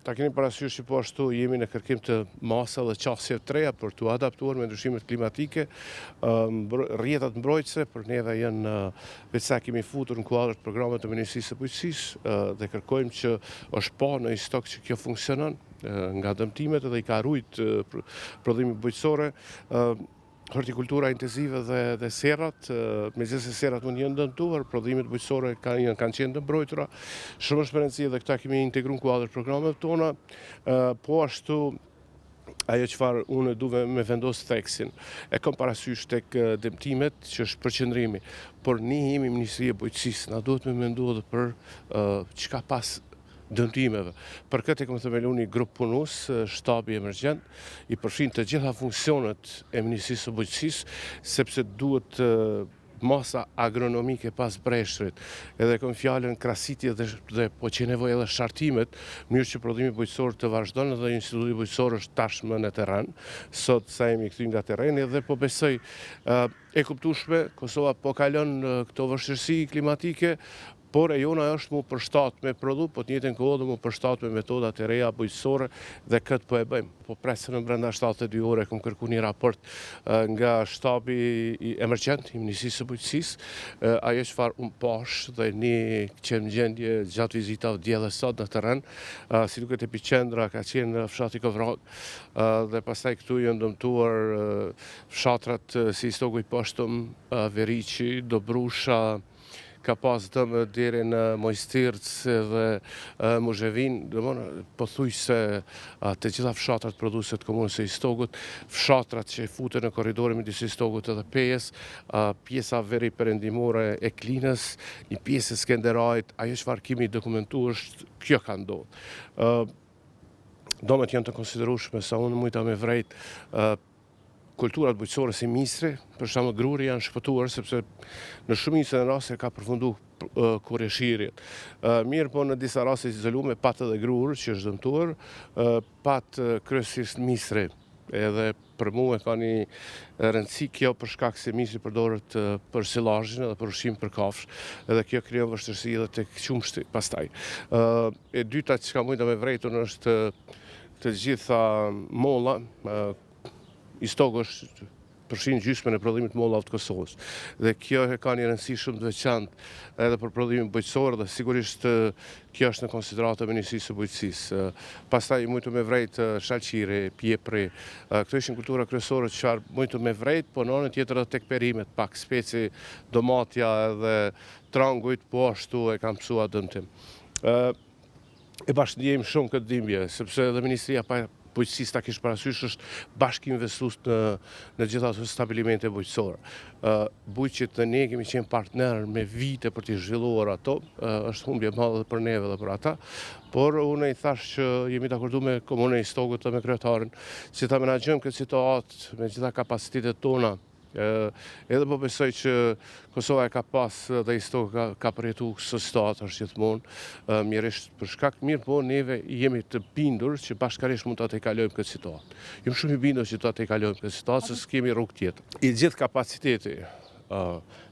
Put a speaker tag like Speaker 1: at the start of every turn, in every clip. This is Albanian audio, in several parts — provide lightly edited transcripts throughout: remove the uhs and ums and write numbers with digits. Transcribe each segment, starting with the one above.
Speaker 1: Ta keni parasysh që po ashtu jemi në kërkim të masa dhe qasjeve të reja për të adaptuar me ndryshimet klimatike, rrjetat mbrojtëse për neve janë veç sa kemi futur në kuadër të programeve të Ministrisë së Bujqësisë dhe kërkojmë që është pa në stok që kjo funksionon nga dëmtimet dhe i ka rujt prodhimi bujqësore. Hortikultura intensive dhe serrat, megjithëse serrat mund jenë dëmtuar, prodhimet bujqësore kanë qenë të mbrojtura. Shumë është rëndësishme dhe këta kemi integruar në kuadër programeve tona, po ashtu ajo çfarë unë duve me vendos theksin. E kam parasysh tek dëmtimet që është përqendrimi, por ne jemi Ministria e Bujqësisë, na duhet me mendu edhe për çka pas dëmtimeve. Për këtë e kam themeluar një grup punues, shtabi emergjent, i përfshin të gjitha funksionet e Ministrisë së Bujqësisë, sepse duhet masa agronomike pas breshrit. Edhe kam fjalën krasitje dhe po që nevojë edhe shartimet, mirë që prodhimi bujqësor të vazhdon dhe Instituti Bujqësor është tashmë në terren. Sot sa jemi këtu nga terreni dhe po besoj e kuptueshme, Kosova po kalon këto vështirësi klimatike, por e jona është mu përshtat me prodhu, po të njëjtën kohë dhe mu përshtat me metodat e reja bujqësore dhe këtë po e bëjmë. Po presën në brenda 72 ore, kom kërku një raport nga shtabi emergjent i Ministrisë së Bujqësisë, ajo çfarë unë pash dhe një qenë gjendje gjatë vizitave djelle sot në terren, si duket epiqendra ka qenë fshati Kovrak dhe pastaj këtu janë dëmtuar fshatrat si Stoku i Poshtëm, Veriqi, Dobrusha, ka pas dëmë deri në Mojstirc dhe Muzhevin, pothuajse të gjitha fshatrat prodhuese të komunës së Istogut, fshatrat që futen në korridorin midis Istogut edhe Pejës, pjesa veri perëndimore e Klinës, një pjesë e Skenderajit, ajo çfarë kemi dokumentuar është kjo ka ndodhur. Domet janë të konsiderueshme sa unë mujta me vrejt kulturat bujqësore si misri, për shembull gruri janë shpëtuar sepse në shumicën e raste ka përfunduar kurreshirjet. Mirë po në disa raste izolume pat edhe grur që është dëmtuar, pat kryesisht misri. Edhe për mua ka një rëndësi kjo për shkak se misri përdoret për silazhin edhe për ushqim për kafshë, edhe kjo krijon vështirësi edhe tek qumshti pastaj. E dyta që ka mujta me vrejtun është të gjitha molla, Istogu është përfshin gjysmën e prodhimit të mollave të Kosovës. Dhe kjo ka një rëndësi shumë të veçantë edhe për prodhimin bujqësor dhe sigurisht kjo është në konsideratë e Ministrisë së Bujqësisë. Pastaj mujtu me vrejt shalqiri, pjepri, këto ishin kultura kryesore që çfarë mujtu me vrejt, po në anën tjetër edhe tek perimet, pak speci, domatja edhe trangujt, po ashtu e kanë mësuar dëmtim. E bashkëndijemi shumë këtë dhimbje, sepse edhe Ministria Bujqësisë ta kish parasysh është bashkë investues në gjitha ato stabilimente bujqësore. Bujqit dhe ne kemi qenë partner me vite për t'i zhvilluar ato, është humbje e madhe për neve dhe për ata, por unë i thash që jemi dakordum me komunën e Istogut dhe me kryetarin, që ta menaxhojmë këtë situatë me gjitha kapacitetet tona. Edhe po besoj që Kosova e ka pas dhe Istogu ka përjetu së situatë është gjithmonë mirërisht për shkak mirë, po neve jemi të bindur që bashkërisht mund ta tejkalojmë këtë situatë. Jam shumë i bindur që ta tejkalojmë këtë situatë, se s'kemi rrugë tjetër. I gjithë kapaciteti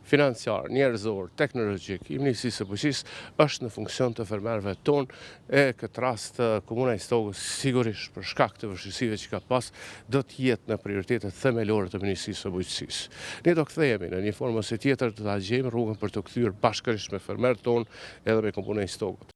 Speaker 1: financiar, njerëzor, teknologjik, i Ministrisë së Bujqësisë është në funksion të fermerëve tonë, e këtë rast komuna e Istogut sigurisht për shkak të vështirësive që ka pas do të jetë në prioritetet themelore të Ministrisë së Bujqësisë. Ne do kthehemi në një formë ose tjetër të ta gjejmë rrugën për të kthyer bashkërisht me fermerët tonë edhe me komunën e Istogut.